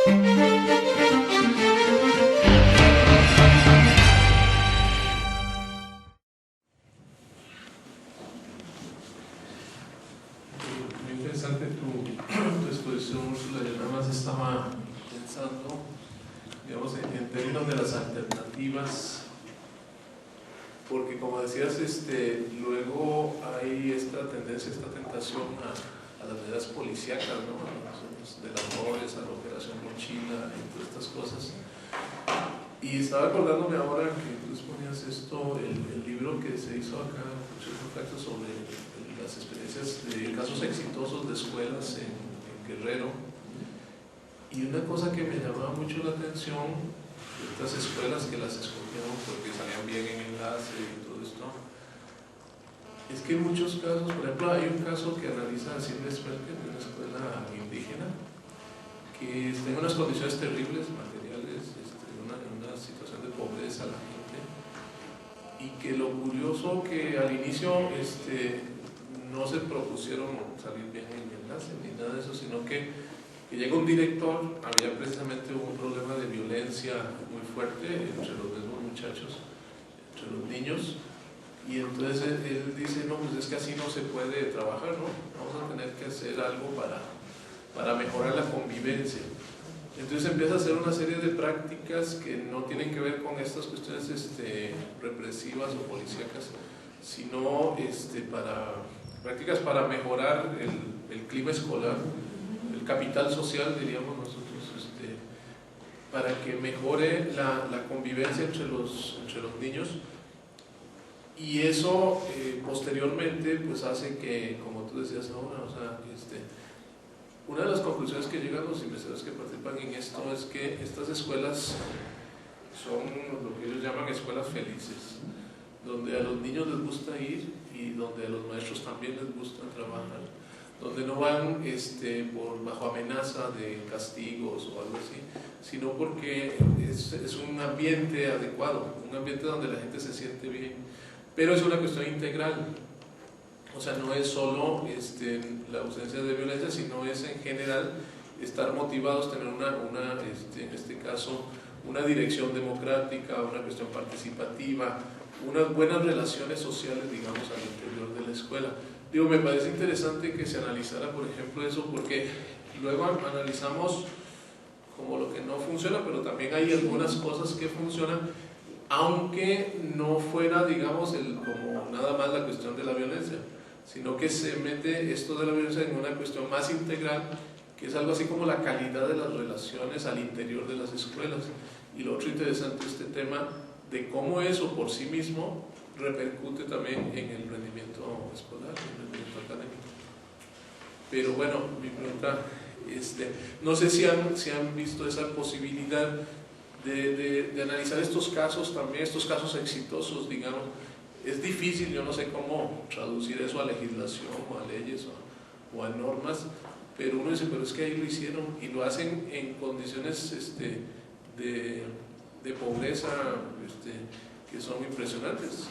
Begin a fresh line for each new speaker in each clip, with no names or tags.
Muy interesante tu exposición, Úrsula. Yo nada más estaba pensando, digamos, en términos de las alternativas, porque como decías, luego hay esta tendencia, esta tentación a las medidas policíacas, ¿no? De las MOVES, a la Operación Mochila y todas estas cosas. Y estaba acordándome ahora que tú exponías esto, el libro que se hizo acá, muchos contactos sobre las experiencias de casos exitosos de escuelas en Guerrero. Y una cosa que me llamaba mucho la atención de estas escuelas que las escogieron porque salían bien en enlace y todo esto, es que en muchos casos, por ejemplo, hay un caso que analiza Silvia Smelker de una escuela indígena que está en unas condiciones terribles, materiales, en una situación de pobreza la gente, y que lo curioso que al inicio no se propusieron salir bien en enlace ni nada de eso, sino que llega un director, había precisamente un problema de violencia muy fuerte entre los mismos muchachos, entre los niños, y entonces él dice, no, pues es que así no se puede trabajar, ¿no? Vamos a tener que hacer algo para mejorar la convivencia. Entonces empieza a hacer una serie de prácticas que no tienen que ver con estas cuestiones represivas o policíacas, sino prácticas para mejorar el clima escolar, el capital social, diríamos nosotros, para que mejore la convivencia entre los niños. Y eso posteriormente pues hace que, como tú decías ahora, o sea, una de las conclusiones que llegan los investigadores que participan en esto es que estas escuelas son lo que ellos llaman escuelas felices, donde a los niños les gusta ir y donde a los maestros también les gusta trabajar, donde no van bajo amenaza de castigos o algo así, sino porque es un ambiente adecuado, un ambiente donde la gente se siente bien. Pero es una cuestión integral, o sea, no es solo la ausencia de violencia, sino es en general estar motivados, tener en este caso, una dirección democrática, una cuestión participativa, unas buenas relaciones sociales, digamos, al interior de la escuela. Digo, me parece interesante que se analizara, por ejemplo, eso, porque luego analizamos como lo que no funciona, pero también hay algunas cosas que funcionan, aunque no fuera, digamos, como nada más la cuestión de la violencia, sino que se mete esto de la violencia en una cuestión más integral, que es algo así como la calidad de las relaciones al interior de las escuelas. Y lo otro interesante es este tema de cómo eso por sí mismo repercute también en el rendimiento escolar, en el rendimiento académico. Pero bueno, mi pregunta, no sé si han visto esa posibilidad de analizar estos casos también, estos casos exitosos, digamos. Es difícil, yo no sé cómo traducir eso a legislación o a leyes o a normas, pero uno dice, pero es que ahí lo hicieron y lo hacen en condiciones de pobreza que son impresionantes,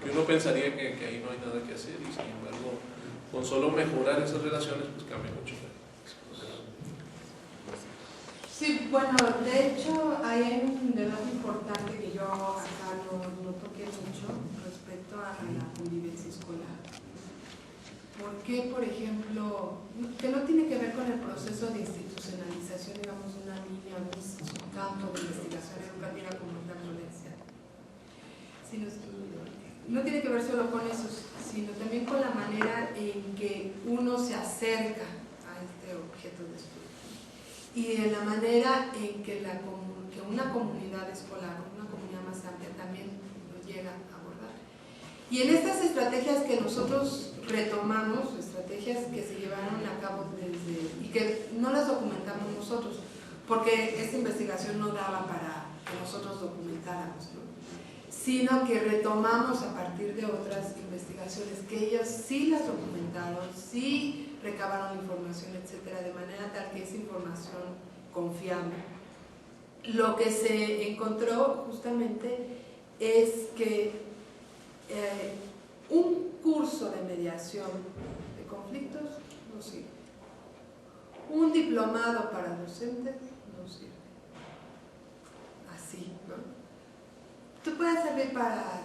que uno pensaría que ahí no hay nada que hacer, y sin embargo, con solo mejorar esas relaciones, pues cambia mucho.
Sí, bueno, de hecho hay un debate importante que yo acá no toqué mucho respecto a la convivencia escolar. ¿Por qué, por ejemplo, que no tiene que ver con el proceso de institucionalización, digamos, de una línea, un campo de investigación educativa como la violencia? No tiene que ver solo con eso, sino también con la manera en que uno se acerca a este objeto de estudio. Y en la manera en que una comunidad escolar, una comunidad más amplia también lo llega a abordar. Y en estas estrategias que nosotros retomamos, estrategias que se llevaron a cabo y que no las documentamos nosotros, porque esta investigación no daba para que nosotros documentáramos, ¿no? Sino que retomamos a partir de otras investigaciones que ellos sí las documentaron, sí recabaron información, etcétera, de manera tal que es información confiable. Lo que se encontró justamente es que un curso de mediación de conflictos no sirve. Un diplomado para docentes no sirve. Así, ¿no? Tú puedes servir para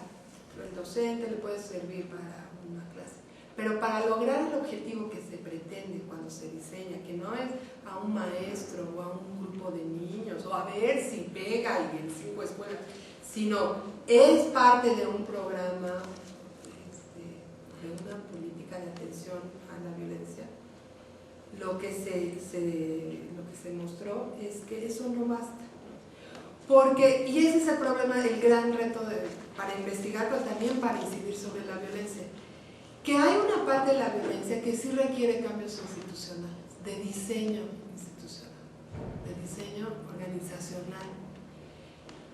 el docente, le puedes servir para una clase, pero para lograr el objetivo que se pretende cuando se diseña, que no es a un maestro o a un grupo de niños, o a ver si pega y en 5 escuelas, sino es parte de un programa, de una política de atención a la violencia. Lo que se mostró es que eso no basta. Porque, y ese es el problema, el gran reto para investigar, pero también para incidir sobre la violencia, que hay una parte de la violencia que sí requiere cambios institucionales, de diseño institucional, de diseño organizacional.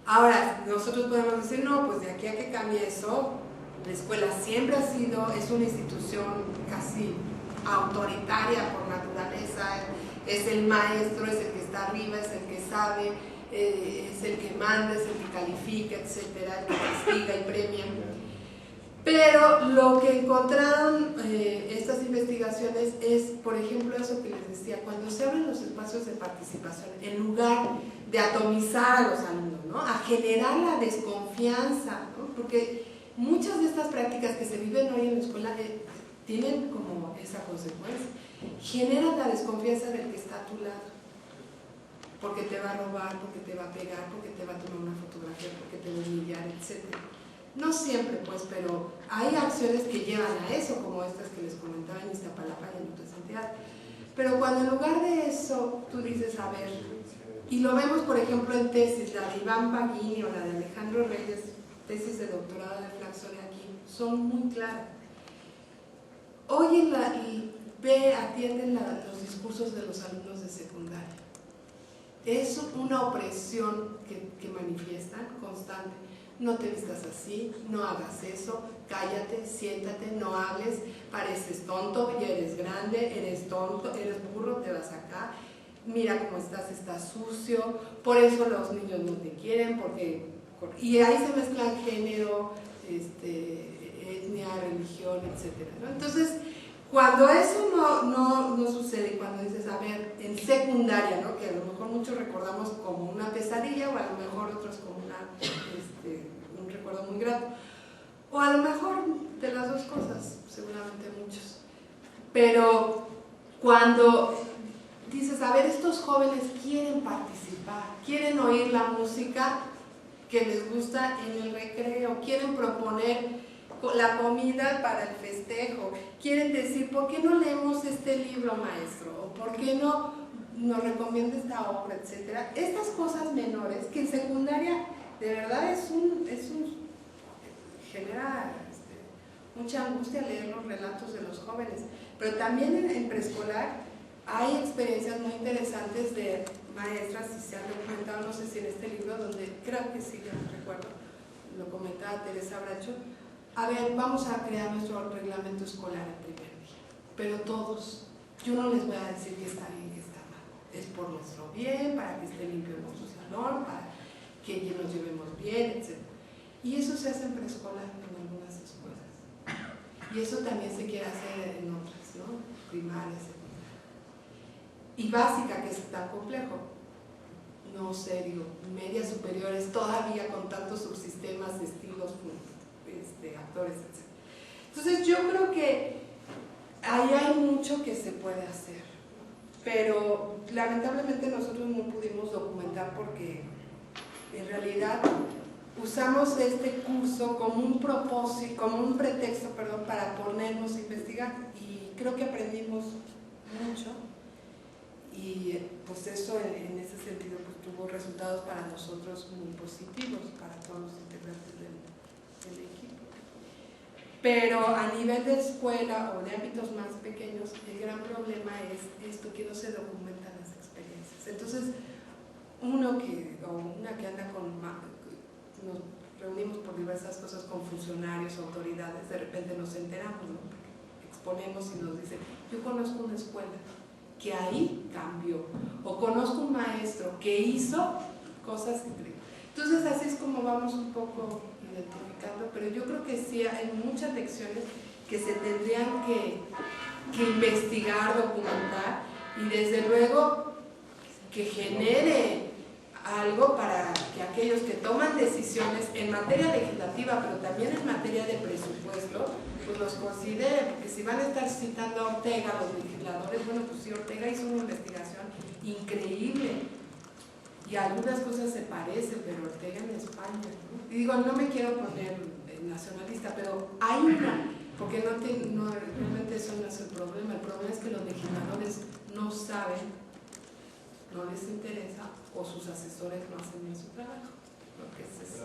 Ahora, nosotros podemos decir, no, pues de aquí a que cambie eso, la escuela siempre es una institución casi autoritaria por naturaleza, es el maestro, es el que está arriba, es el que sabe, es el que manda, es el que califica, etcétera, el que castiga y premia. Pero lo que encontraron estas investigaciones es, por ejemplo, eso que les decía, cuando se abren los espacios de participación, en lugar de atomizar a los alumnos, ¿no?, a generar la desconfianza, ¿no?, porque muchas de estas prácticas que se viven hoy en la escuela tienen como esa consecuencia, generan la desconfianza del que está a tu lado, porque te va a robar, porque te va a pegar, porque te va a tomar una fotografía, porque te va a humillar, etc. No siempre, pues, pero hay acciones que llevan a eso, como estas que les comentaba en Iztapalapa y en otras entidades. Pero cuando en lugar de eso tú dices, a ver, y lo vemos por ejemplo en tesis, la de Iván Paguini o la de Alejandro Reyes, tesis de doctorado de Flaxoria aquí, son muy claras. Oyen atienden los discursos de los alumnos de secundaria. Es una opresión que manifiestan constante. No te vistas así, no hagas eso, cállate, siéntate, no hables, pareces tonto, ya eres grande, eres tonto, eres burro, te vas acá, mira cómo estás sucio, por eso los niños no te quieren, y ahí se mezclan género, etnia, religión, etc., ¿no? Entonces, cuando eso no sucede, cuando dices, a ver, en secundaria, ¿no?, que a lo mejor muchos recordamos como una pesadilla, o a lo mejor otros como un recuerdo muy grato, o a lo mejor de las dos cosas, seguramente muchos. Pero cuando dices, a ver, estos jóvenes quieren participar, quieren oír la música que les gusta en el recreo, quieren proponer la comida para el festejo, quieren decir, ¿por qué no leemos este libro, maestro? ¿O por qué no nos recomienda esta obra, etcétera? Estas cosas menores que en secundaria de verdad genera mucha angustia leer los relatos de los jóvenes, pero también en preescolar hay experiencias muy interesantes de maestras, y se han documentado, no sé si en este libro, donde creo que sí, yo no recuerdo, lo comentaba Teresa Bracho. A ver, vamos a crear nuestro reglamento escolar el primer día, pero todos, yo no les voy a decir que está bien, que está mal, es por nuestro bien, para que esté limpio nuestro salón, para que nos llevemos bien, etc. Y eso se hace en preescolar en algunas escuelas, y eso también se quiere hacer en otras, ¿no?, primaria, secundaria, y básica, que es tan complejo, no sé, digo, medias superiores todavía con tantos subsistemas, estilos, actores, etc. Entonces yo creo que ahí hay mucho que se puede hacer, pero lamentablemente nosotros no pudimos documentar porque en realidad usamos este curso como un propósito, como un pretexto, para ponernos a investigar, y creo que aprendimos mucho, y pues eso en ese sentido pues tuvo resultados para nosotros muy positivos, para todos los integrantes del equipo. Pero a nivel de escuela o de ámbitos más pequeños, el gran problema es esto, que no se documentan las experiencias. Entonces, una que anda nos reunimos por diversas cosas con funcionarios, autoridades, de repente nos enteramos, ¿no?, exponemos y nos dicen, yo conozco una escuela que ahí cambió, o conozco un maestro que hizo cosas increíbles. Entonces así es como vamos un poco identificando, pero yo creo que sí hay muchas lecciones que se tendrían que investigar, documentar, y desde luego que genere algo para que aquellos que toman decisiones en materia legislativa, pero también en materia de presupuesto, pues los consideren, porque si van a estar citando a Ortega, los legisladores, bueno, pues sí, Ortega hizo una investigación increíble y algunas cosas se parecen, pero Ortega en España, ¿no? Y digo, no me quiero poner nacionalista, pero hay una, porque realmente eso no es el problema es que los legisladores no saben, no les interesa, o sus asesores no hacen bien su trabajo, porque ese es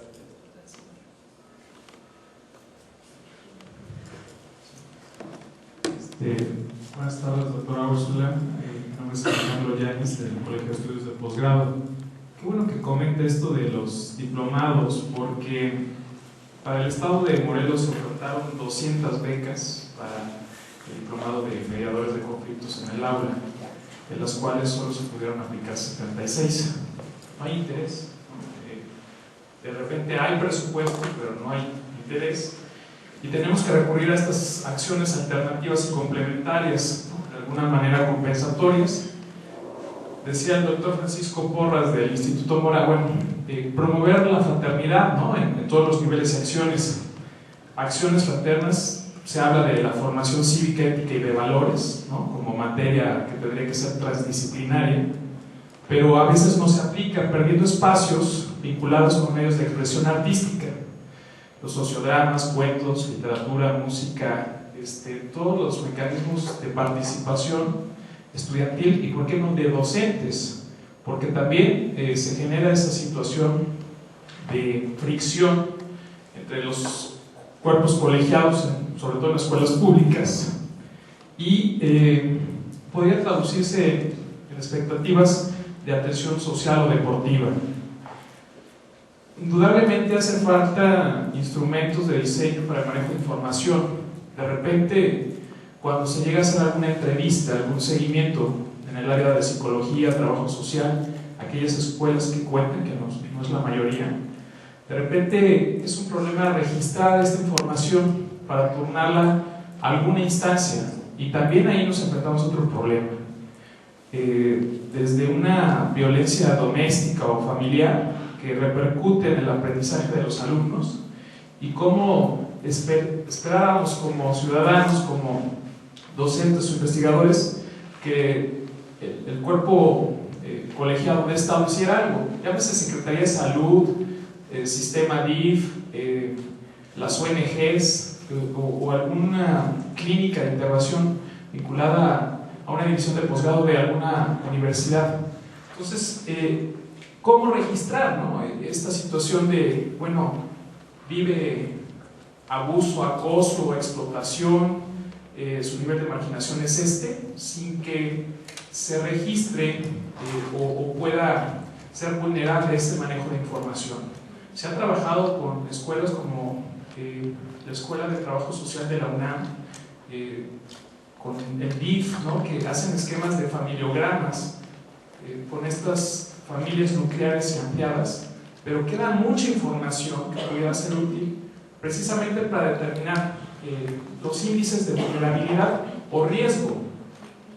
buenas tardes, doctora Úrsula. Mi nombre es Alejandro Yáñez, del Colegio de Estudios de Posgrado. Qué bueno que comente esto de los diplomados, porque para el estado de Morelos se ofertaron 200 becas para el diplomado de mediadores de conflictos en el aula, de las cuales solo se pudieron aplicar 76. No hay interés, ¿no? De repente hay presupuesto, pero no hay interés. Y tenemos que recurrir a estas acciones alternativas y complementarias, ¿no? De alguna manera compensatorias. Decía el doctor Francisco Porras del Instituto Mora, promover la fraternidad, ¿no? En todos los niveles y acciones fraternas. Se habla de la formación cívica, ética y de valores, ¿no? Como materia que tendría que ser transdisciplinaria, pero a veces no se aplica, perdiendo espacios vinculados con medios de expresión artística. Los sociodramas, cuentos, literatura, música, todos los mecanismos de participación estudiantil y, ¿por qué no?, de docentes, porque también se genera esa situación de fricción entre los cuerpos colegiados, sobre todo en escuelas públicas, y podría traducirse en expectativas de atención social o deportiva. Indudablemente hacen falta instrumentos de diseño para el manejo de información. De repente, cuando se llega a hacer alguna entrevista, algún seguimiento en el área de psicología, trabajo social, aquellas escuelas que cuentan, que no es la mayoría, de repente es un problema registrar esta información para turnarla a alguna instancia, y también ahí nos enfrentamos a otro problema. Desde una violencia doméstica o familiar que repercute en el aprendizaje de los alumnos, y cómo esperábamos como ciudadanos, como docentes o investigadores, que el cuerpo colegiado de Estado hiciera algo, llámese Secretaría de Salud, Sistema DIF, las ONGs o alguna clínica de intervención vinculada a una división de posgrado de alguna universidad. Entonces, ¿cómo registrar, ¿no?, esta situación de, vive abuso, acoso, explotación, su nivel de marginación es sin que se registre o pueda ser vulnerable este manejo de información? Se ha trabajado con escuelas como la Escuela de Trabajo Social de la UNAM, con el DIF, ¿no?, que hacen esquemas de familiogramas con estas familias nucleares y ampliadas, pero queda mucha información que pudiera ser útil precisamente para determinar los índices de vulnerabilidad o riesgo.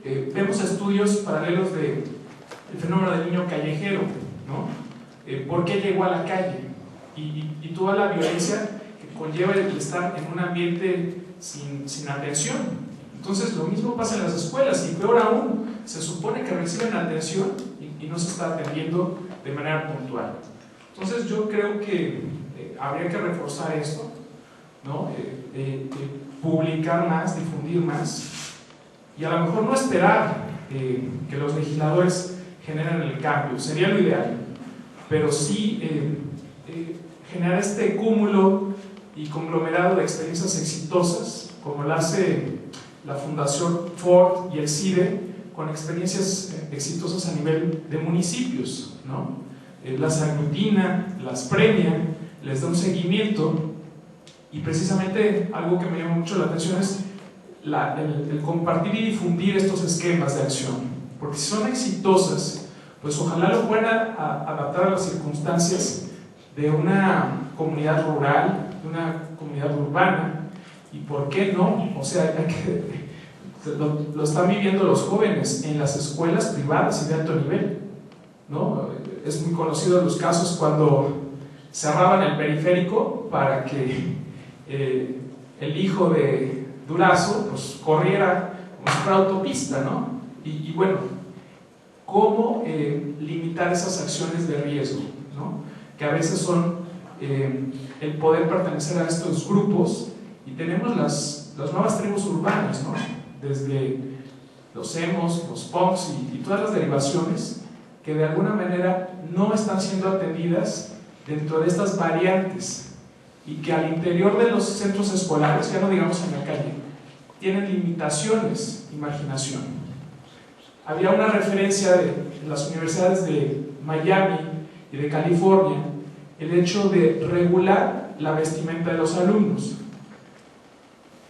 Vemos estudios paralelos del fenómeno del niño callejero, ¿no? ¿Por qué llegó a la calle? Y toda la violencia que conlleva el estar en un ambiente sin atención. Entonces lo mismo pasa en las escuelas, y peor aún, se supone que reciben atención y no se está atendiendo de manera puntual. Entonces yo creo que habría que reforzar esto, ¿no? Publicar más, difundir más, y a lo mejor no esperar que los legisladores generen el cambio, sería lo ideal, pero sí generar este cúmulo y conglomerado de experiencias exitosas, como lo hace la Fundación Ford y el CIDE, con experiencias exitosas a nivel de municipios, ¿no? Las aglutina, las premia, les da un seguimiento, y precisamente algo que me llama mucho la atención es el compartir y difundir estos esquemas de acción, porque si son exitosas, pues ojalá lo puedan adaptar a las circunstancias de una comunidad rural, de una comunidad urbana, y por qué no, o sea, lo están viviendo los jóvenes en las escuelas privadas y de alto nivel, ¿no? Es muy conocido los casos cuando cerraban el periférico para que el hijo de Durazo pues, corriera como si fuera autopista, ¿no? Y bueno, ¿cómo limitar esas acciones de riesgo, ¿no? Que a veces son el poder pertenecer a estos grupos, y tenemos las nuevas tribus urbanas, ¿no? Desde los emos, los punks y todas las derivaciones que de alguna manera no están siendo atendidas dentro de estas variantes, y que al interior de los centros escolares, ya no digamos en la calle, tienen limitaciones de marginación. Había una referencia de las universidades de Miami y de California, el hecho de regular la vestimenta de los alumnos.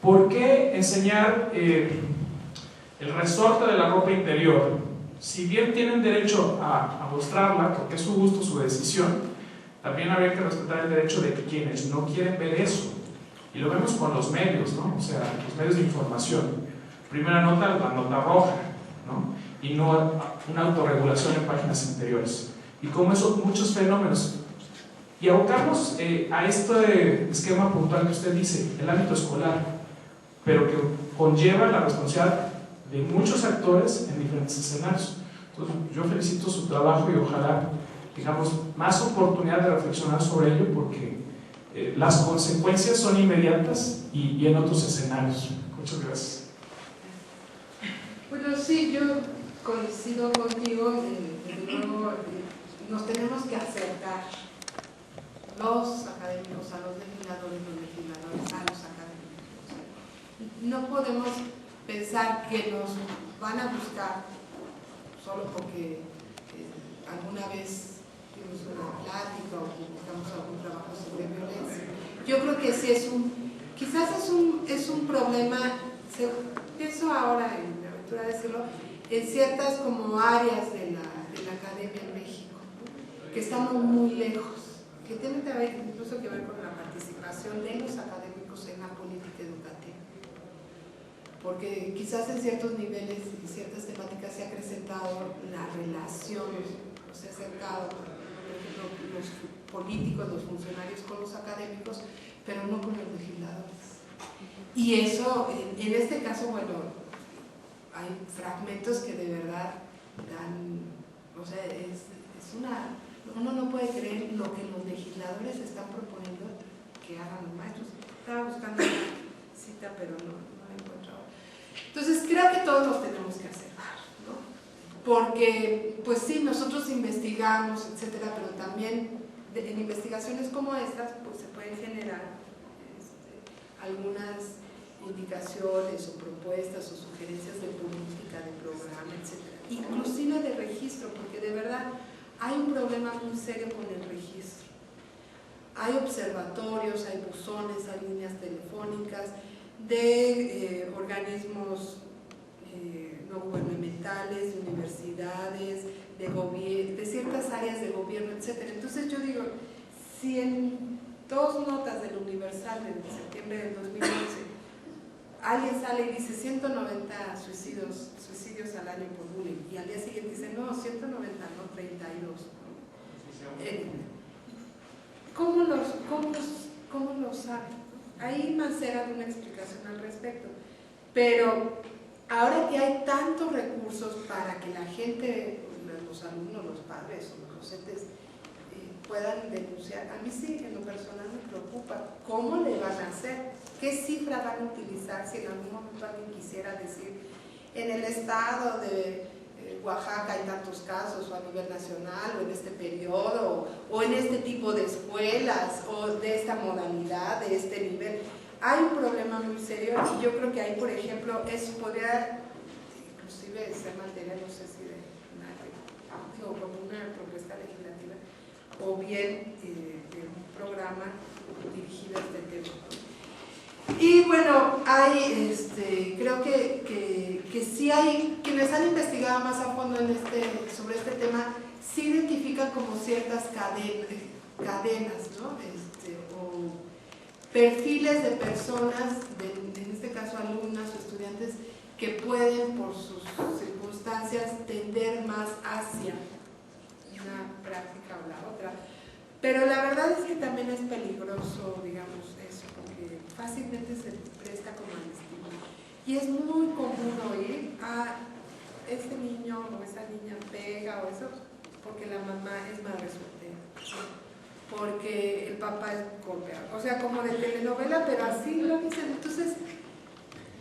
¿Por qué enseñar el resorte de la ropa interior? Si bien tienen derecho a mostrarla, porque es su gusto, su decisión, también habría que respetar el derecho de quienes no quieren ver eso. Y lo vemos con los medios, ¿no? O sea, los medios de información. Primera nota, la nota roja, ¿no? Y no una autorregulación en páginas interiores. Y como eso, muchos fenómenos. Y abocarnos a este esquema puntual que usted dice, el ámbito escolar, pero que conlleva la responsabilidad de muchos actores en diferentes escenarios. Entonces, yo felicito su trabajo y ojalá tengamos más oportunidad de reflexionar sobre ello, porque las consecuencias son inmediatas y en otros escenarios. Muchas gracias.
Bueno, sí, yo coincido contigo. Desde luego, nos tenemos que acercar los académicos a los legisladores a los académicos. No podemos pensar que nos van a buscar solo porque alguna vez tuvimos una plática o publicamos algún trabajo sobre violencia. Yo creo que sí quizás es un problema, pienso ahora en la aventura de decirlo, en ciertas como áreas de la academia en México, ¿no? Que estamos muy lejos, que tiene que ver incluso que ver con la participación de los académicos en la política educativa. Porque quizás en ciertos niveles y ciertas temáticas se ha acrecentado la relación, se ha acercado, por ejemplo, los políticos, los funcionarios con los académicos, pero no con los legisladores. Y eso, en este caso, bueno, hay fragmentos que de verdad dan, o sea, uno no puede creer lo que los legisladores están proponiendo que hagan los maestros. Estaba buscando una cita, pero no la encuentro ahora. Entonces, creo que todos nos tenemos que acercar, ¿no? Porque, pues sí, nosotros investigamos, etcétera, pero también en investigaciones como estas, pues se pueden generar algunas indicaciones o propuestas o sugerencias de política, de programa, etcétera. Inclusive de registro, porque de verdad hay un problema muy serio con el registro. Hay observatorios, hay buzones, hay líneas telefónicas de organismos no gubernamentales, de universidades, de ciertas áreas de gobierno, etc. Entonces yo digo, si en 2 notas del Universal de septiembre del 2011 alguien sale y dice 190 suicidios al año por bullying, y al día siguiente dice no, 190, no 32, ¿cómo lo saben? Ahí Mancera da una explicación al respecto, pero ahora que hay tantos recursos para que la gente, los alumnos, los padres o los docentes puedan denunciar, a mí sí, en lo personal me preocupa cómo le van a hacer, qué cifra van a utilizar si en algún momento alguien quisiera decir en el estado de Oaxaca hay tantos casos, o a nivel nacional, o en este periodo, o en este tipo de escuelas, o de esta modalidad, de este nivel. Hay un problema muy serio, y yo creo que ahí, por ejemplo, eso podría inclusive ser materia, no sé si como una propuesta legislativa, o bien de un programa dirigido a este tema. Y bueno, hay, creo que sí hay quienes han investigado más a fondo sobre este tema, sí identifican como ciertas cadenas, ¿no? O perfiles de personas, en este caso alumnas o estudiantes, que pueden por sus circunstancias tender más hacia una práctica o la otra. Pero la verdad es que también es peligroso, digamos, eso, porque fácilmente se presta como al estímulo. Y es muy común oír a ese niño o esa niña pega o eso, porque la mamá es madre soltera, porque el papá es golpeado. O sea, como de telenovela, pero así lo dicen. Entonces,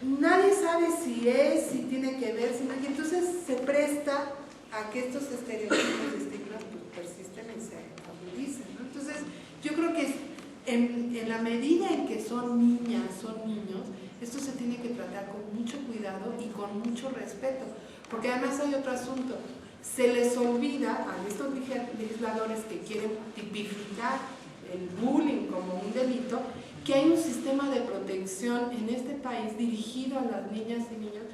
nadie sabe si tiene que ver, si no, y entonces se presta a que estos estereotipos y estigmas pues, persisten y se agudicen, ¿no? Entonces, yo creo que en la medida en que son niñas, son niños, esto se tiene que tratar con mucho cuidado y con mucho respeto, porque además hay otro asunto. Se les olvida a estos legisladores que quieren tipificar el bullying como un delito, que hay un sistema de protección en este país dirigido a las niñas y niños,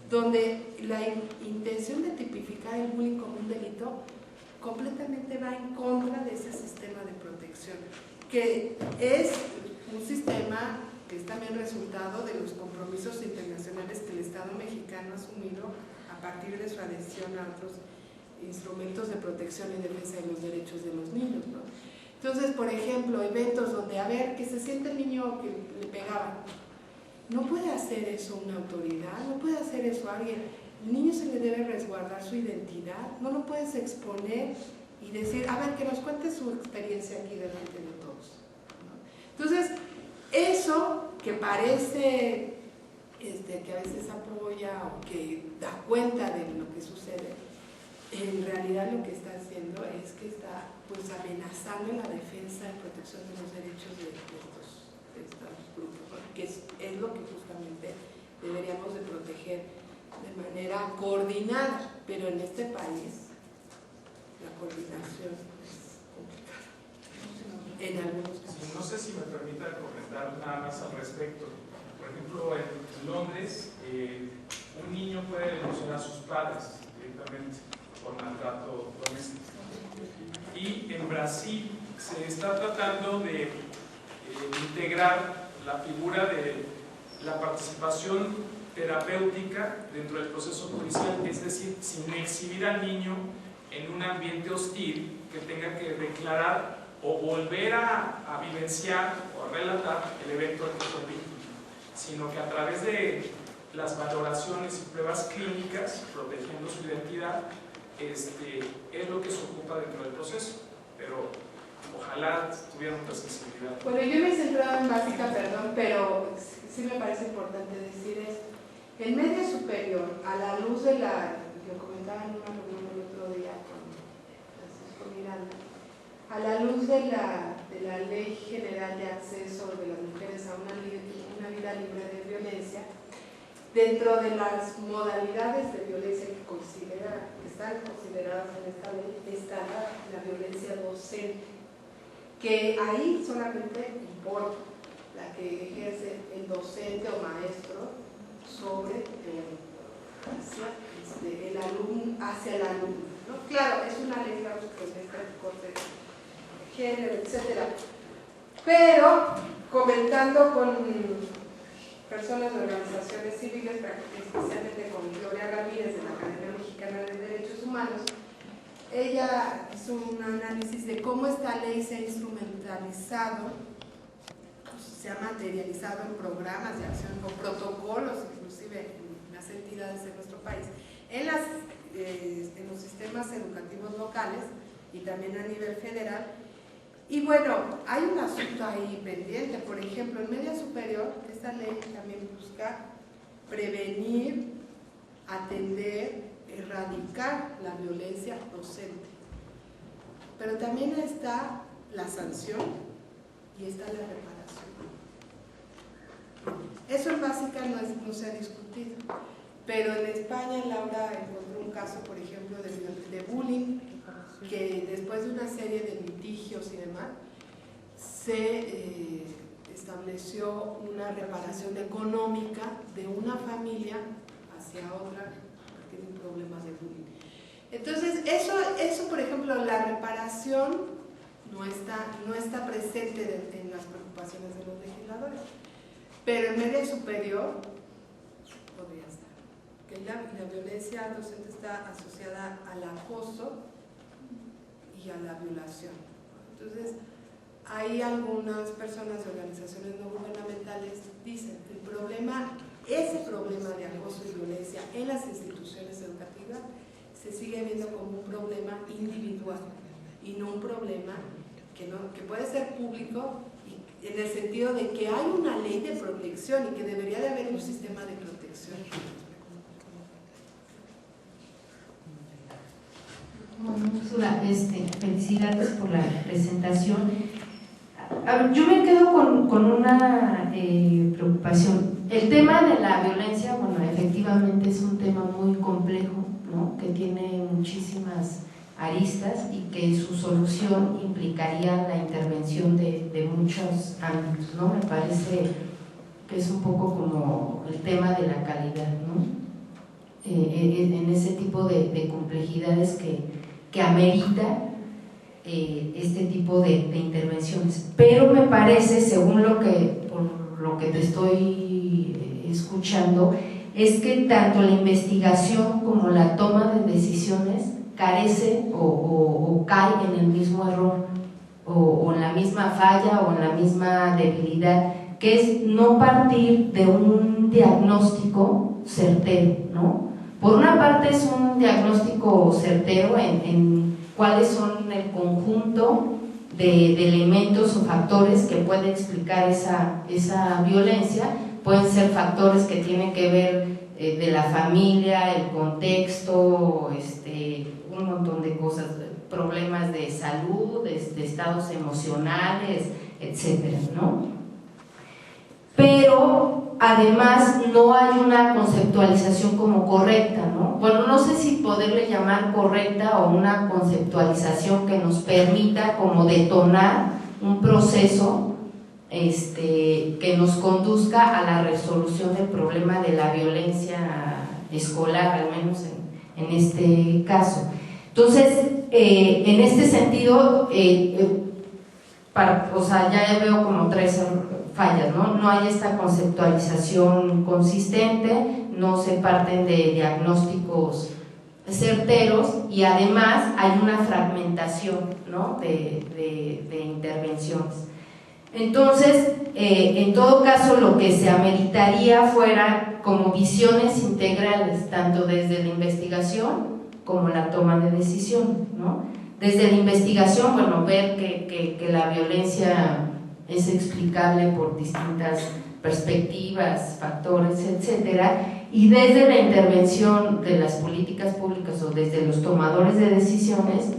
donde la intención de tipificar el bullying como un delito completamente va en contra de ese sistema de protección, que es un sistema que es también resultado de los compromisos internacionales que el Estado mexicano ha asumido a partir de su adhesión a otros instrumentos de protección y defensa de los derechos de los niños, ¿no? Entonces, por ejemplo, eventos donde, a ver, que se siente el niño que le pegaban, no puede hacer eso una autoridad, no puede hacer eso alguien. El niño se le debe resguardar su identidad, no lo puedes exponer y decir, a ver, que nos cuente su experiencia aquí delante de todos, ¿no? Entonces, eso que parece que a veces apoya o que da cuenta de lo que sucede, en realidad lo que está haciendo es que está pues amenazando la defensa y protección de los derechos de estos grupos, que es lo que justamente deberíamos de proteger de manera coordinada, pero en este país la coordinación es complicada en algunos casos.
No sé si me permita comentar nada más al respecto. Por ejemplo, en Londres un niño puede denunciar a sus padres directamente por maltrato doméstico. Y en Brasil se está tratando de integrar la figura de la participación terapéutica dentro del proceso judicial, es decir, sin exhibir al niño en un ambiente hostil que tenga que declarar o volver a vivenciar o a relatar el evento al que fue víctima, sino que a través de las valoraciones y pruebas clínicas, protegiendo su identidad, es lo que se ocupa dentro del proceso, pero ojalá tuvieran otra sensibilidad.
Bueno, yo me he centrado en básica, perdón, pero sí me parece importante decir esto. En media superior, a la luz de lo comentaba en una reunión el otro día con Francisco Miranda, a la luz de la Ley General de Acceso de las Mujeres a una vida libre de violencia, dentro de las modalidades de violencia que están consideradas en esta ley, está la violencia docente, que ahí solamente importa la que ejerce el docente o maestro sobre el alumno, hacia el alumno, ¿no? Claro, es una ley que protege el corte de género, etc. Pero, comentando con personas de organizaciones civiles, especialmente con Gloria Ramírez de la Academia Mexicana de Derechos Humanos, ella hizo un análisis de cómo esta ley se ha instrumentalizado, se ha materializado en programas de acción, con protocolos, inclusive en las entidades de nuestro país, en los sistemas educativos locales y también a nivel federal. Y bueno, hay un asunto ahí pendiente. Por ejemplo, en media superior, esta ley también busca prevenir, atender, erradicar la violencia docente. Pero también está la sanción y está la reparación. Eso en básica no se ha discutido. Pero en España, Laura encontró un caso, por ejemplo, de bullying, que después de una serie de litigios y demás, se estableció una reparación económica de una familia hacia otra que tiene problemas de bullying. Entonces, eso por ejemplo, la reparación no está presente en las preocupaciones de los legisladores, pero en media superior podría estar. La violencia docente está asociada al acoso y a la violación. Entonces, hay algunas personas de organizaciones no gubernamentales dicen que ese problema de acoso y violencia en las instituciones educativas se sigue viendo como un problema individual y no un problema que puede ser público, en el sentido de que hay una ley de protección y que debería de haber un sistema de protección.
Bueno, Úrsula, felicidades por la presentación. Yo me quedo con una preocupación. El tema de la violencia, bueno, efectivamente es un tema muy complejo, ¿no? Que tiene muchísimas aristas y que su solución implicaría la intervención de muchos ámbitos, ¿no? Me parece que es un poco como el tema de la calidad, ¿no? En ese tipo de complejidades que amerita este tipo de intervenciones. Pero me parece, según por lo que te estoy escuchando, es que tanto la investigación como la toma de decisiones carece o cae en el mismo error o en la misma falla o en la misma debilidad, que es no partir de un diagnóstico certero, ¿no? Por una parte es un diagnóstico certero en cuáles son el conjunto de elementos o factores que puede explicar esa violencia. Pueden ser factores que tienen que ver de la familia, el contexto, un montón de cosas, problemas de salud, de estados emocionales, etcétera, ¿no? Pero además no hay una conceptualización como correcta, ¿no? Bueno, no sé si poderle llamar correcta o una conceptualización que nos permita como detonar un proceso que nos conduzca a la resolución del problema de la violencia escolar, al menos en este caso. Entonces, en este sentido, ya veo como tres fallas, ¿no? No hay esta conceptualización consistente, no se parten de diagnósticos certeros y además hay una fragmentación, ¿no? de intervenciones. Entonces, en todo caso, lo que se ameritaría fuera como visiones integrales, tanto desde la investigación como la toma de decisión, ¿no? Desde la investigación, bueno, ver que la violencia es explicable por distintas perspectivas, factores, etcétera, y desde la intervención de las políticas públicas o desde los tomadores de decisiones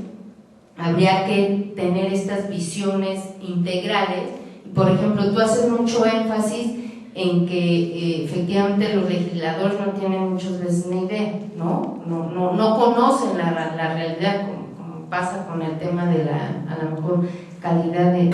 habría que tener estas visiones integrales. Por ejemplo, tú haces mucho énfasis en que efectivamente los legisladores no tienen muchas veces ni idea, ¿no? No conocen la realidad, como pasa con el tema de a lo mejor calidad de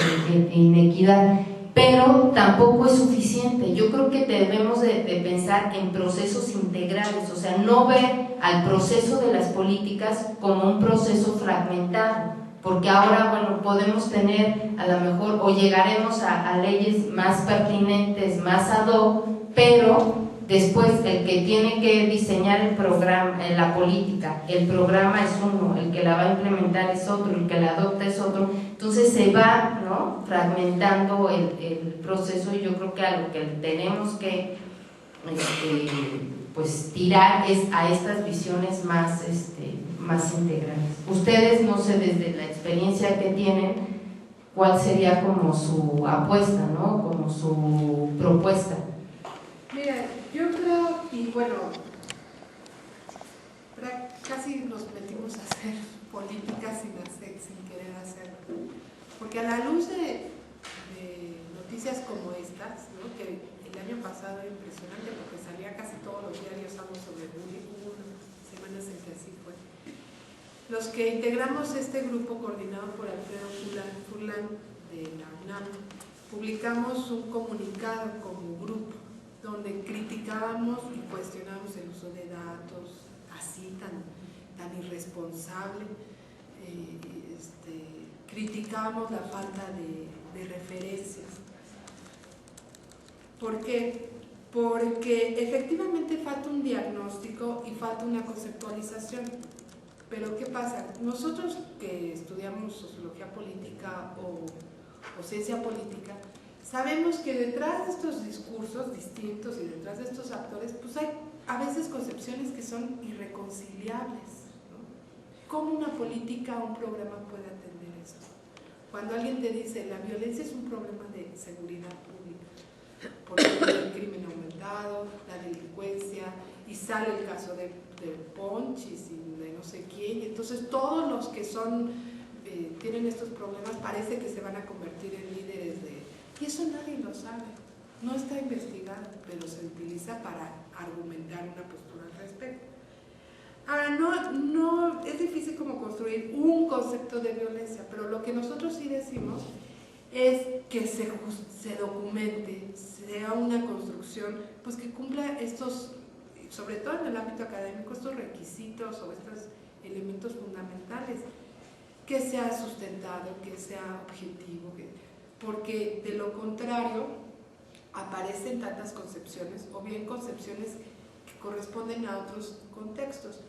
inequidad, pero tampoco es suficiente. Yo creo que debemos de pensar en procesos integrales, o sea, no ver al proceso de las políticas como un proceso fragmentado, porque ahora, bueno, podemos tener a lo mejor, o llegaremos a leyes más pertinentes, más ad hoc, pero después el que tiene que diseñar el programa, la política, el programa es uno, el que la va a implementar es otro, el que la adopta es otro, entonces se va, ¿no?, fragmentando el proceso, y yo creo que a lo que tenemos que pues tirar es a estas visiones más integrales. Ustedes, no sé, desde la experiencia que tienen, ¿cuál sería como su apuesta, ¿no?, como su propuesta?
Mira, yo creo, y bueno, casi nos metimos a hacer política sin querer hacerlo, porque a la luz de noticias como estas, ¿no?, que el año pasado era impresionante porque salía casi todos los diarios algo sobre bullying, hubo unas semanas en que así fue. Los que integramos este grupo coordinado por Alfredo Furlan de la UNAM, publicamos un comunicado como grupo donde criticábamos y cuestionábamos el uso de datos así tan irresponsable, criticábamos la falta de referencias. ¿Por qué? porque efectivamente falta un diagnóstico y falta una conceptualización. Pero ¿qué pasa? Nosotros que estudiamos sociología política o ciencia política, sabemos que detrás de estos discursos distintos y detrás de estos actores, pues hay a veces concepciones que son irreconciliables, ¿no? ¿Cómo una política o un programa puede atender eso? Cuando alguien te dice la violencia es un problema de seguridad pública, porque hay el crimen aumentado, la delincuencia, y sale el caso de Ponchis y de no sé quién, y entonces todos los que tienen estos problemas parece que se van a convertir en líderes de... Y eso nadie lo sabe, no está investigado, pero se utiliza para argumentar una postura al respecto. Ahora, no es difícil como construir un concepto de violencia, pero lo que nosotros sí decimos es que se documente, sea una construcción pues que cumpla estos, sobre todo en el ámbito académico, estos requisitos o estos elementos fundamentales, que sea sustentado, que sea objetivo, porque de lo contrario aparecen tantas concepciones, o bien concepciones que corresponden a otros contextos.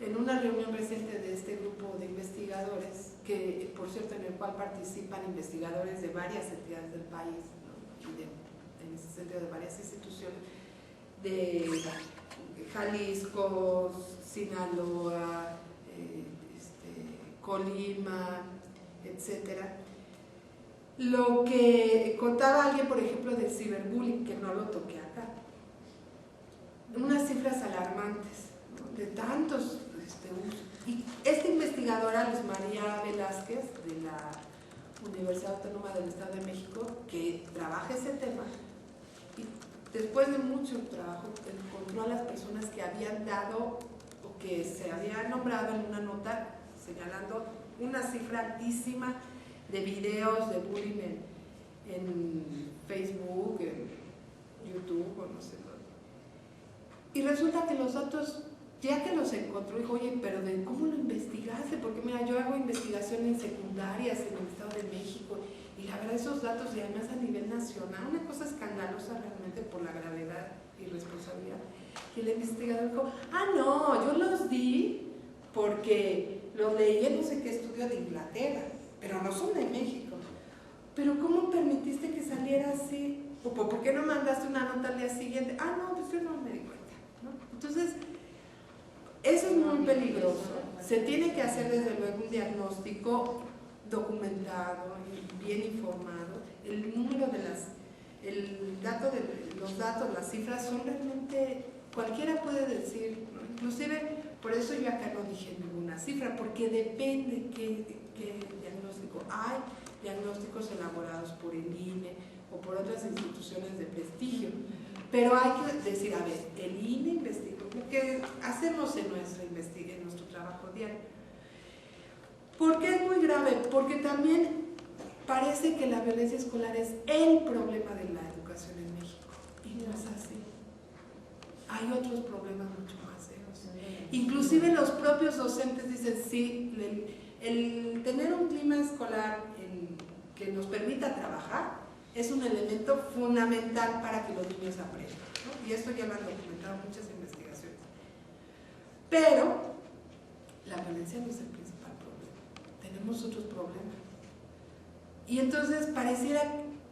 En una reunión reciente de este grupo de investigadores, que por cierto en el cual participan investigadores de varias entidades del país, ¿no? Y en ese sentido de varias instituciones, de Jalisco, Sinaloa, Colima, etcétera. Lo que contaba alguien, por ejemplo, del ciberbullying, que no lo toqué acá, unas cifras alarmantes, ¿no? De tantos usos. Y esta investigadora, Luz María Velázquez, de la Universidad Autónoma del Estado de México, que trabaja ese tema, y después de mucho trabajo encontró a las personas que habían dado o que se habían nombrado en una nota señalando una cifra altísima de videos de bullying en Facebook, en YouTube o no sé dónde. Y resulta que los datos, ya que los encontró, dijo, oye, pero ¿cómo lo investigaste? Porque mira, yo hago investigación en secundarias en el Estado de México y la verdad esos datos, y además a nivel nacional, una cosa escandalosa realmente por la gravedad y responsabilidad. Y el investigador dijo, no, yo los di porque los leí en no sé qué estudio de Inglaterra, pero no son de México. Pero ¿cómo permitiste que saliera así? ¿O por qué no mandaste una nota al día siguiente? No, pues yo no me di cuenta, ¿no? Entonces, eso es muy peligroso. Se tiene que hacer desde luego un diagnóstico documentado y bien informado. El número de los datos, las cifras son realmente, cualquiera puede decir, ¿no? Inclusive, por eso yo acá no dije ninguna cifra, porque depende qué diagnóstico. Hay diagnósticos elaborados por el INE o por otras instituciones de prestigio, pero hay que decir, a ver, el INE investigó, lo que hacemos en nuestro trabajo diario. ¿Por qué es muy grave? Porque también parece que la violencia escolar es el problema de la educación en México, y no es así. Hay otros problemas mucho más serios. Inclusive los propios docentes dicen, sí, el tener un clima escolar que nos permita trabajar es un elemento fundamental para que los niños aprendan, ¿no? Y esto ya lo han documentado muchas investigaciones. Pero la violencia no es el principal problema, tenemos otros problemas. Y entonces pareciera,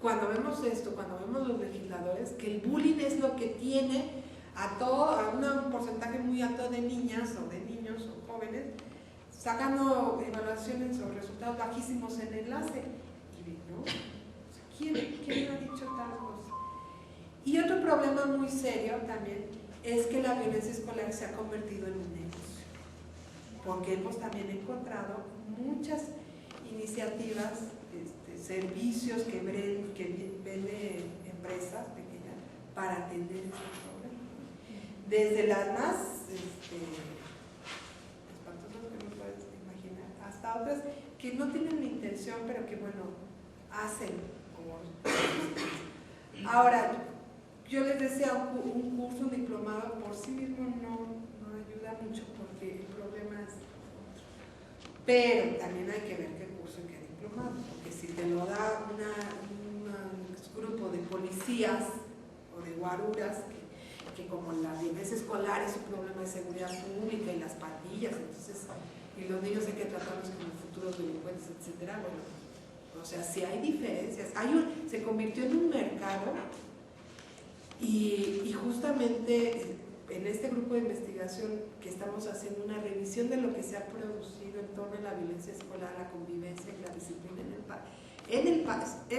cuando vemos esto, cuando vemos los legisladores, que el bullying es lo que tiene a un porcentaje muy alto de niñas o de niños o jóvenes sacando evaluaciones o resultados bajísimos en enlace. Y no, ¿quién ha dicho tal cosa? Y otro problema muy serio también es que la violencia escolar se ha convertido en un negocio, porque hemos también encontrado muchas iniciativas, servicios que venden empresas pequeñas para atender este problema. Desde las más espantosas que no puedes imaginar, hasta otras que no tienen la intención, pero que bueno, hacen como... Ahora, yo les decía, un curso, un diplomado por sí mismo no ayuda mucho porque el problema es otro. Pero también hay que ver qué curso y qué diplomado, porque si te lo da un grupo de policías o de guaruras, que como la violencia escolar es un problema de seguridad pública y las pandillas, entonces, y los niños hay que tratarlos como futuros delincuentes, etcétera. Bueno, o sea, sí hay diferencias. Se convirtió en un mercado y justamente en este grupo de investigación que estamos haciendo una revisión de lo que se ha producido en torno a la violencia escolar, la convivencia y la disciplina en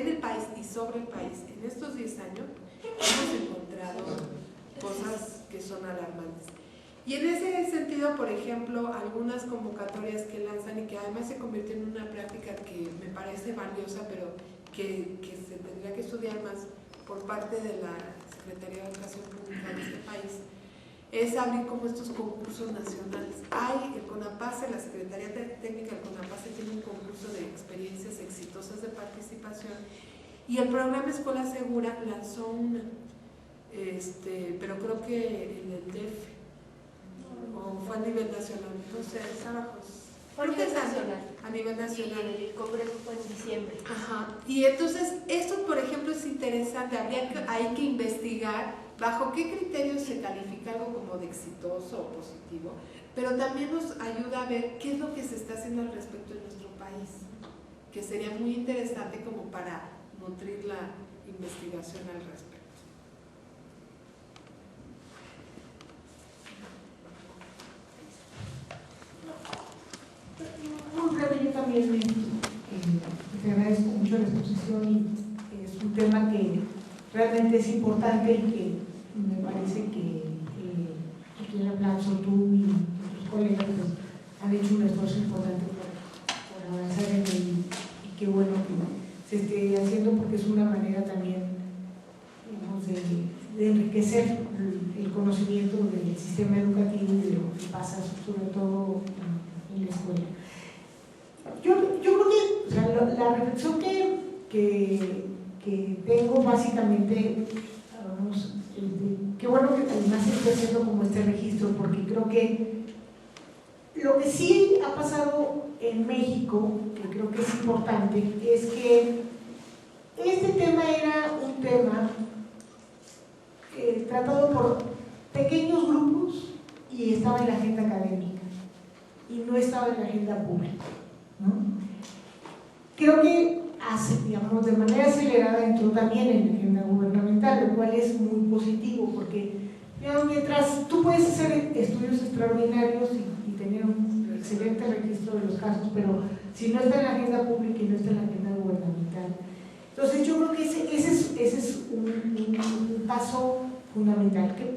el país y sobre el país, en estos 10 años hemos encontrado cosas que son alarmantes. Y en ese sentido, por ejemplo, algunas convocatorias que lanzan y que además se convirtió en una práctica que me parece valiosa, pero que se tendría que estudiar más por parte de la Secretaría de Educación Pública de este país, es abrir como estos concursos nacionales. El CONAPACE, la Secretaría Técnica del CONAPACE tiene un concurso de experiencias exitosas de participación y el programa Escuela Segura lanzó una, pero creo que en el DF o fue a nivel nacional, no sé, creo que es a nivel nacional.
Y el congreso fue en diciembre.
Ajá. Y entonces esto, por ejemplo, es interesante, hay que investigar bajo qué criterios se califica algo como de exitoso o positivo, pero también nos ayuda a ver qué es lo que se está haciendo al respecto en nuestro país, que sería muy interesante como para nutrir la investigación al respecto.
Muy breve, yo también te agradezco mucho la exposición y es un tema que realmente es importante y que me parece que aquí en la Plaza tú y tus colegas pues, han hecho un esfuerzo importante por avanzar en él y qué bueno que se esté haciendo porque es una manera también, digamos, de enriquecer el conocimiento del sistema educativo y de lo que pasa sobre todo en la escuela. Yo creo que o sea, la reflexión que tengo básicamente, vamos, qué bueno que además se esté haciendo como este registro, porque creo que lo que sí ha pasado en México, que creo que es importante, es que este tema era un tema tratado por pequeños grupos y estaba en la agenda académica y no estaba en la agenda pública, ¿no? Creo que digamos, de manera acelerada entró también en la agenda gubernamental, lo cual es muy positivo porque digamos, mientras tú puedes hacer estudios extraordinarios y tener un excelente registro de los casos, pero si no está en la agenda pública y no está en la agenda gubernamental, entonces yo creo que ese es un paso fundamental que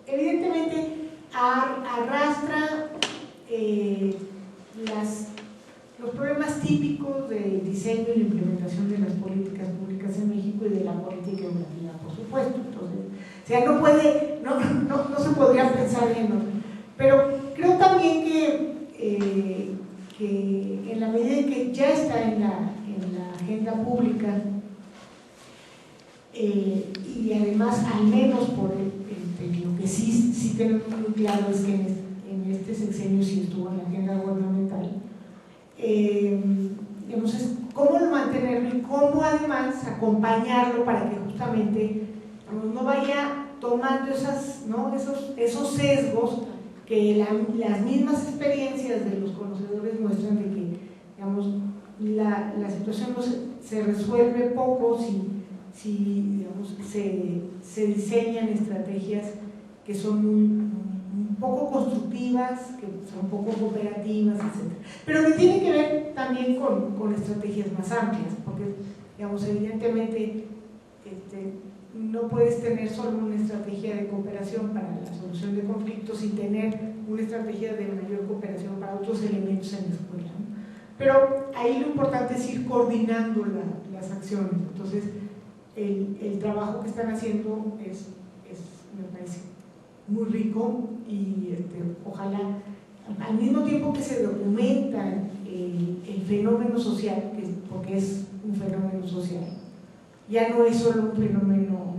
evidentemente arrastra los problemas típicos del diseño y la implementación de las políticas públicas en México y de la política educativa, por supuesto. Entonces, o sea, no se podría pensar en otro. Pero creo también que en la medida en que ya está en la agenda pública y además al menos por lo que sí tenemos muy claro es que en este sexenio sí estuvo en la agenda gubernamental, digamos, es cómo mantenerlo y cómo además acompañarlo para que justamente no vaya tomando esos sesgos que las mismas experiencias de los conocedores muestran de que digamos, la situación se resuelve poco si digamos, se diseñan estrategias que son un poco constructivas, que son un poco cooperativas, etc. Pero que tiene que ver también con estrategias más amplias, porque digamos, evidentemente no puedes tener solo una estrategia de cooperación para la solución de conflictos sin tener una estrategia de mayor cooperación para otros elementos en la escuela, ¿no? Pero ahí lo importante es ir coordinando las acciones. Entonces el trabajo que están haciendo me parece muy rico y ojalá al mismo tiempo que se documenta el fenómeno social, porque es un fenómeno social, ya no es solo un fenómeno,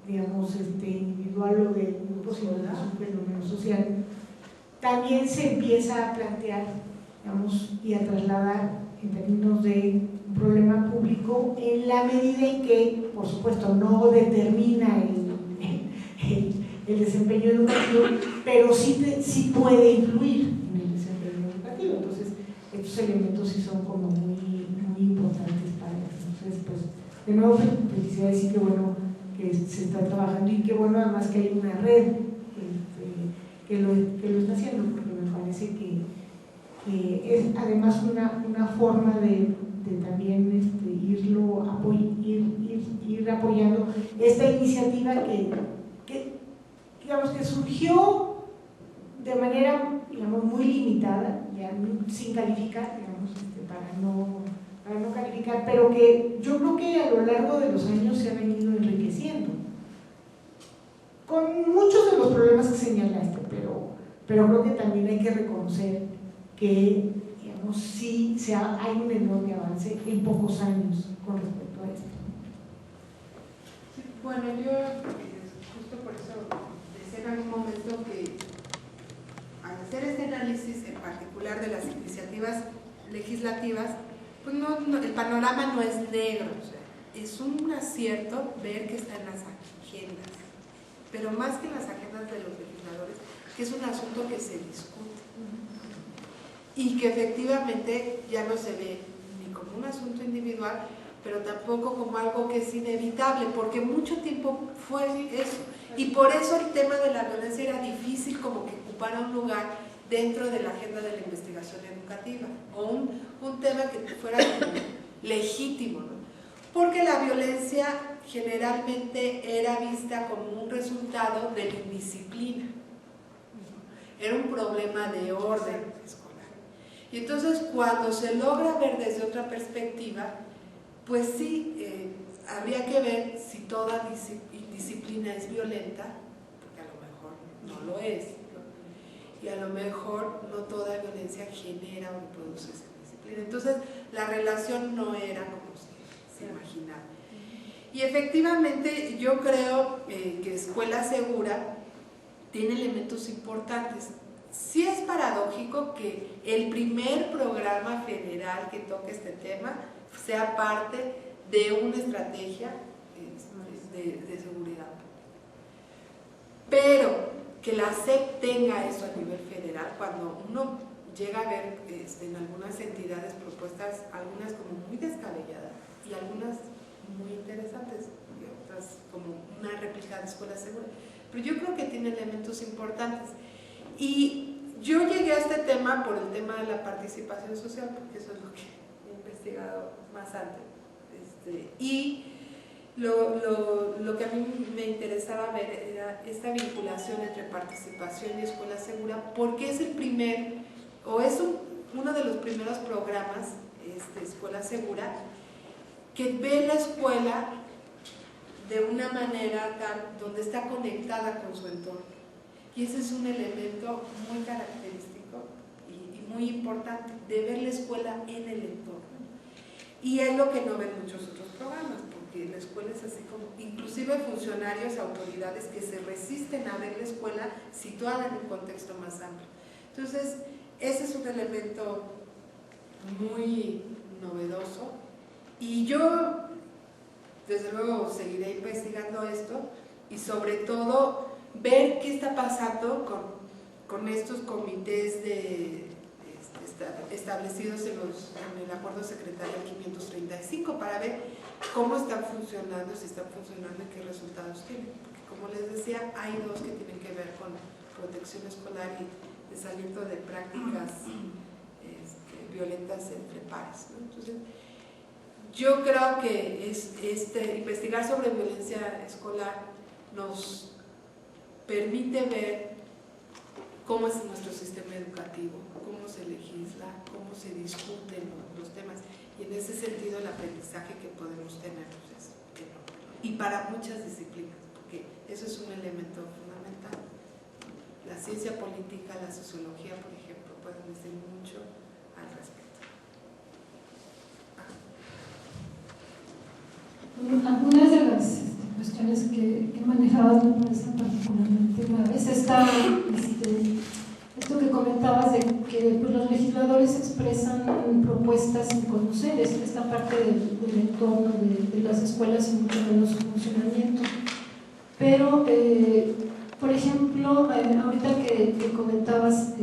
digamos, individual o de grupo, sino es un fenómeno social, también se empieza a plantear, digamos, y a trasladar en términos de un problema público en la medida en que, por supuesto, no determina el desempeño educativo, pero sí puede influir en el desempeño educativo. Entonces, estos elementos sí son como muy, muy importantes para eso. Entonces, pues, de nuevo, felicidades y qué bueno que se está trabajando y qué bueno además que hay una red que lo está haciendo, porque me parece que es además una forma de también ir apoyando esta iniciativa que digamos que surgió de manera, digamos, muy limitada, ya sin calificar, digamos, para no calificar, pero que yo creo que a lo largo de los años se ha venido enriqueciendo, con muchos de los problemas que señalaste, pero creo que también hay que reconocer que, digamos, sí hay un enorme avance en pocos años con respecto a esto.
Sí, bueno, yo justo por eso decía en algún momento que al hacer este análisis en particular de las iniciativas legislativas, pues el panorama no es negro, o sea, es un acierto ver que está en las agendas, pero más que en las agendas de los legisladores, que es un asunto que se discute y que efectivamente ya no se ve ni como un asunto individual, pero tampoco como algo que es inevitable, porque mucho tiempo fue eso, y por eso el tema de la violencia era difícil como que ocupara un lugar dentro de la agenda de la investigación educativa, o un tema que fuera como legítimo, ¿no? Porque la violencia generalmente era vista como un resultado de la indisciplina, era un problema de orden escolar. Y entonces cuando se logra ver desde otra perspectiva, pues sí, habría que ver si toda indisciplina es violenta, porque a lo mejor no lo es, ¿no? Y a lo mejor no toda violencia genera o produce esa disciplina. Entonces la relación no era como se imaginaba. Y efectivamente yo creo que Escuela Segura tiene elementos importantes. Sí es paradójico que el primer programa federal que toque este tema sea parte de una estrategia de seguridad pública. Pero que la SEP tenga eso a nivel federal, cuando uno llega a ver en algunas entidades propuestas, algunas como muy descabelladas y algunas muy interesantes, y otras como una réplica de Escuela Segura. Pero yo creo que tiene elementos importantes. Y yo llegué a este tema por el tema de la participación social, porque eso es lo que he investigado más antes. Y lo que a mí me interesaba ver era esta vinculación entre participación y Escuela Segura, porque es el primer, o es uno de los primeros programas, Escuela Segura, que ve la escuela de una manera donde está conectada con su entorno. Y ese es un elemento muy característico y muy importante, de ver la escuela en el entorno. Y es lo que no ven muchos otros programas, porque la escuela es así como, inclusive funcionarios, autoridades que se resisten a ver la escuela situada en un contexto más amplio. Entonces, ese es un elemento muy novedoso. Y yo, desde luego, seguiré investigando esto y sobre todo ver qué está pasando con estos comités establecidos en el acuerdo secretario 535 para ver cómo están funcionando, si están funcionando y qué resultados tienen. Porque como les decía, hay dos que tienen que ver con protección escolar y desaliento de prácticas violentas entre pares, ¿no? Entonces, yo creo que investigar sobre violencia escolar nos permite ver cómo es nuestro sistema educativo, cómo se legisla, cómo se discuten los temas, y en ese sentido el aprendizaje que podemos tener es enorme, y para muchas disciplinas, porque eso es un elemento fundamental. La ciencia política, la sociología, por ejemplo, pueden decir mucho al respecto.
Algunas de las cuestiones que manejabas me parecen particularmente graves. Esto que comentabas de que pues, los legisladores expresan propuestas sin conocer esta parte del entorno de las escuelas y mucho menos su funcionamiento. Pero, por ejemplo, ahorita que comentabas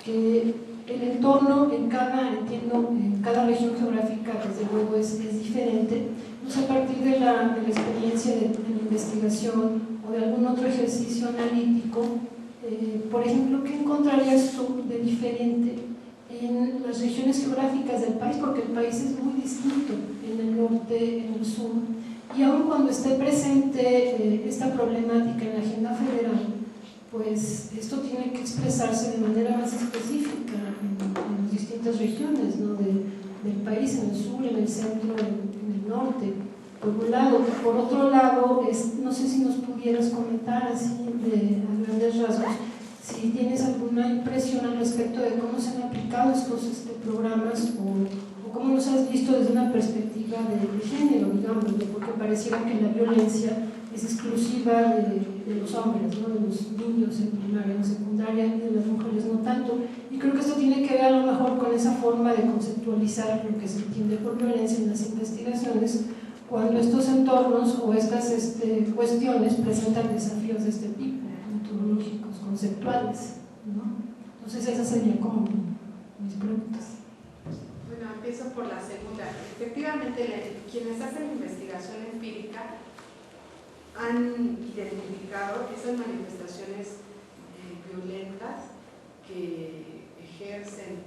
que el entorno en cada región geográfica, desde luego, es diferente. Entonces, a partir de la experiencia de la investigación o de algún otro ejercicio analítico, por ejemplo, ¿qué encontrarías tú de diferente en las regiones geográficas del país? Porque el país es muy distinto en el norte, en el sur, y aun cuando esté presente esta problemática en la agenda federal, pues esto tiene que expresarse de manera más específica en las distintas regiones, ¿no? del país, en el sur, en el centro, en el norte, por un lado. Por otro lado, no sé si nos pudieras comentar así a grandes rasgos, si tienes alguna impresión al respecto de cómo se han aplicado estos programas o cómo los has visto desde una perspectiva de género, digamos, porque pareciera que la violencia es exclusiva de los hombres, ¿no? De los niños en primaria, en secundaria, y de las mujeres no tanto. Y creo que esto tiene que ver a lo mejor con esa forma de conceptualizar lo que se entiende por violencia en las investigaciones, cuando estos entornos o estas cuestiones presentan desafíos de este tipo, metodológicos, conceptuales, ¿no? Entonces esas serían como mis preguntas.
Bueno, empiezo por la segunda. Efectivamente, quienes hacen investigación empírica han identificado esas manifestaciones violentas que ejercen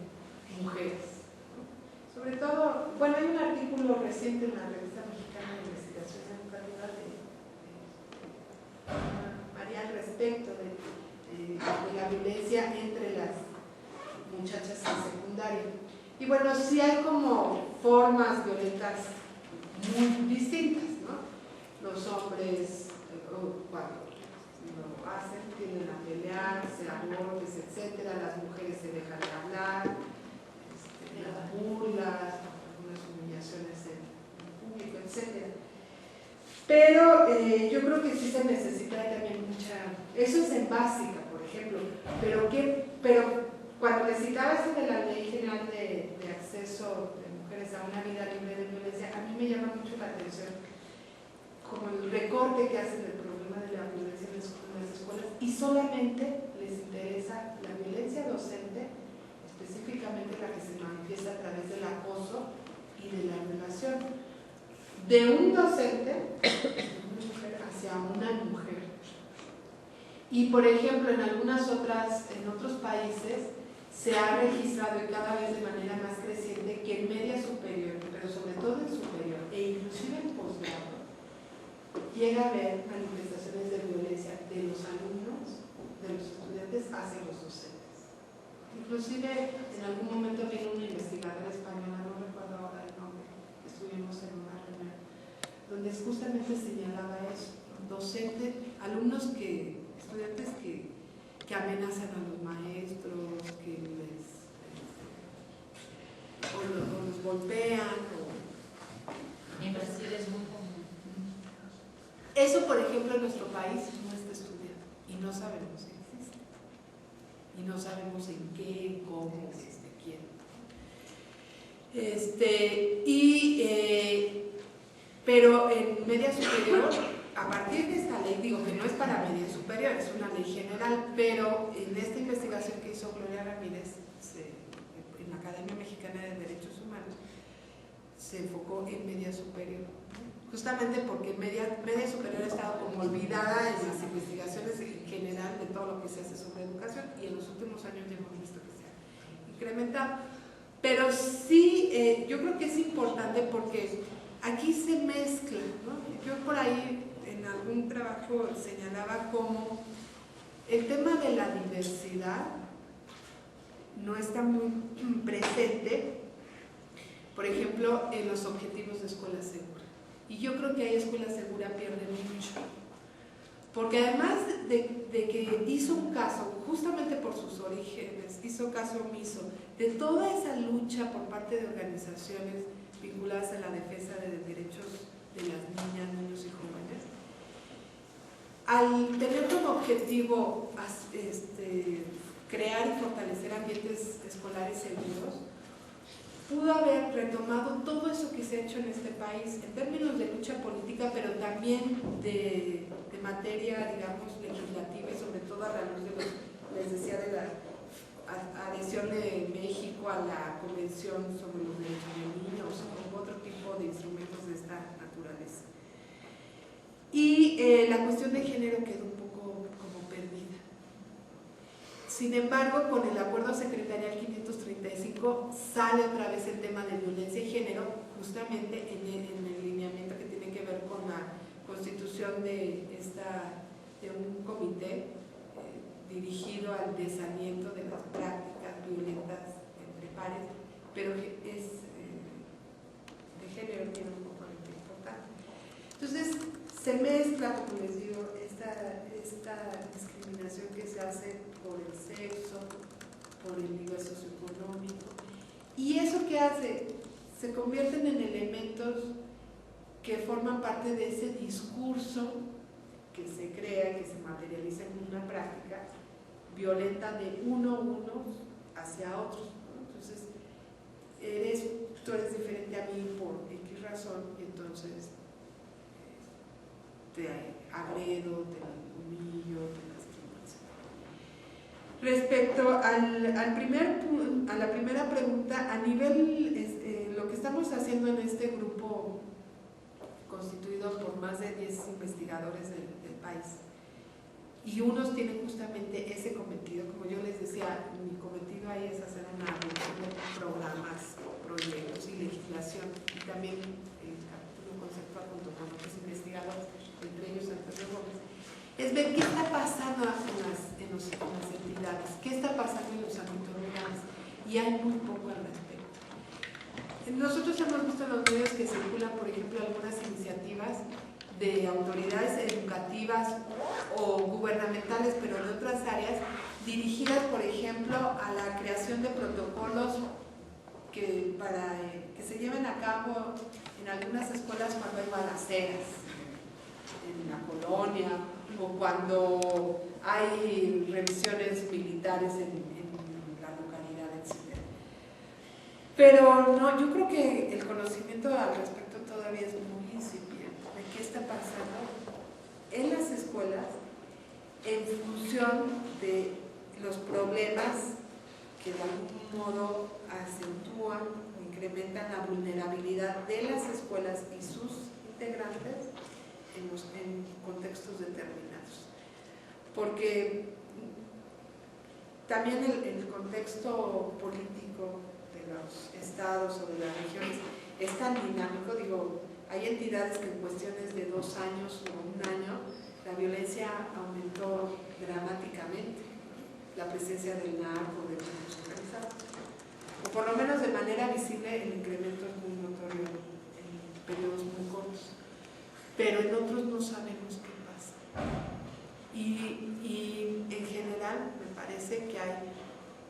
mujeres, ¿no? Sobre todo, bueno, hay un artículo reciente en la Revista Mexicana de Investigación Educativa de María al respecto de la violencia entre las muchachas en secundaria. Y bueno, sí hay como formas violentas muy distintas, ¿no? Los hombres, cuando lo hacen, tienden a pelearse, a golpes, etcétera. Las mujeres se dejan de hablar, las burlas, algunas humillaciones en público, etcétera. Pero yo creo que sí se necesita también mucha. Eso es en básica, por ejemplo. Pero cuando le citaba eso de la Ley General de Acceso de Mujeres a una Vida Libre de Violencia, a mí me llama mucho la atención como el recorte que hacen del problema de la violencia en las escuelas, y solamente les interesa la violencia docente, específicamente la que se manifiesta a través del acoso y de la violación de un docente hacia una mujer. Y por ejemplo, en otros países se ha registrado, y cada vez de manera más creciente, que en media superior, pero sobre todo en superior e inclusive en posgrado, llega a haber manifestaciones de violencia de los alumnos, de los estudiantes hacia los docentes. Inclusive en algún momento vino una investigadora española, no recuerdo ahora el nombre, estuvimos en una reunión, donde justamente señalaba eso, docentes, estudiantes que amenazan a los maestros, que los golpean.
En Brasil es muy común.
Eso, por ejemplo, en nuestro país no está estudiado y no sabemos si existe. Y no sabemos en qué, cómo, quién. Pero en media superior, a partir de esta ley, digo que no es para media superior, es una ley general, pero en esta investigación que hizo Gloria Ramírez en la Academia Mexicana de Derechos Humanos, se enfocó en media superior, justamente porque media superior ha estado como olvidada en las investigaciones en general de todo lo que se hace sobre educación, y en los últimos años ya hemos visto que se ha incrementado. Pero sí, yo creo que es importante porque aquí se mezcla, ¿no? Yo por ahí en algún trabajo señalaba cómo el tema de la diversidad no está muy presente, por ejemplo, en los objetivos de escuela segura. Y yo creo que ahí escuela segura pierde mucho. Porque además de que hizo un caso, justamente por sus orígenes, hizo caso omiso de toda esa lucha por parte de organizaciones vinculadas a la defensa de derechos de las niñas, niños y jóvenes, al tener como objetivo crear y fortalecer ambientes escolares seguros, pudo haber retomado todo eso que se ha hecho en este país en términos de lucha política, pero también de materia, digamos, legislativa, y sobre todo a la luz de lo que les decía de la adhesión de México a la Convención sobre los Derechos de Niños o otro tipo de instrumentos de esta naturaleza. Y la cuestión de género quedó un poco como perdida. Sin embargo, con el acuerdo secretarial 535 sale otra vez el tema de violencia y género, justamente en el lineamiento que tiene que ver con la constitución de un comité dirigido al desaliento de las prácticas violentas entre pares, pero es de género, tiene un componente importante. Entonces, se mezcla, como les digo, esta discriminación que se hace por el sexo, por el nivel socioeconómico, y eso que hace, se convierten en elementos que forman parte de ese discurso que se crea, que se materializa en una práctica violenta de unos hacia otros, ¿no? Entonces, tú eres diferente a mí por X razón, y entonces te agredo, te humillo, te lastimo, etc. Respecto a la primera pregunta, a nivel, lo que estamos haciendo en este grupo constituido por más de 10 investigadores del país, y unos tienen justamente ese cometido, como yo les decía, mi cometido ahí es hacer una revisión de programas, proyectos y legislación, y también el capítulo conceptual junto con otros investigadores, entre ellos Antonio Gómez, es ver qué está pasando en las entidades, qué está pasando en los ámbitos rurales, y hay muy poco al respecto. Nosotros hemos visto en los medios que circulan, por ejemplo, algunas iniciativas de autoridades educativas o gubernamentales, pero de otras áreas, dirigidas, por ejemplo, a la creación de protocolos para que se lleven a cabo en algunas escuelas cuando hay balaceras en la colonia, o cuando hay revisiones militares en la localidad, etc. Pero no, yo creo que el conocimiento al respecto todavía es muy incipiente de qué está pasando en las escuelas en función de los problemas que de algún modo acentúan o incrementan la vulnerabilidad de las escuelas y sus integrantes en contextos determinados. Porque también el contexto político de los estados o de las regiones es tan dinámico, digo, hay entidades que en cuestiones de 2 años o 1 año la violencia aumentó dramáticamente, la presencia del narco, del crimen organizado, o por lo menos de manera visible el incremento es muy notorio en periodos muy cortos, pero en otros no sabemos qué pasa. Y en general me parece que hay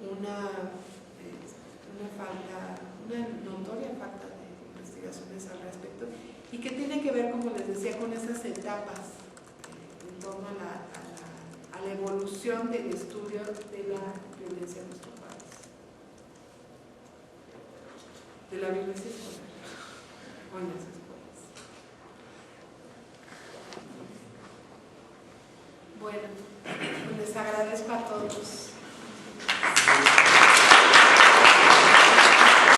una notoria falta de investigaciones al respecto, y que tiene que ver, como les decía, con esas etapas en torno a la evolución del estudio de la violencia en nuestro país, de la violencia escolar o en las escuelas. Bueno, pues les agradezco a todos.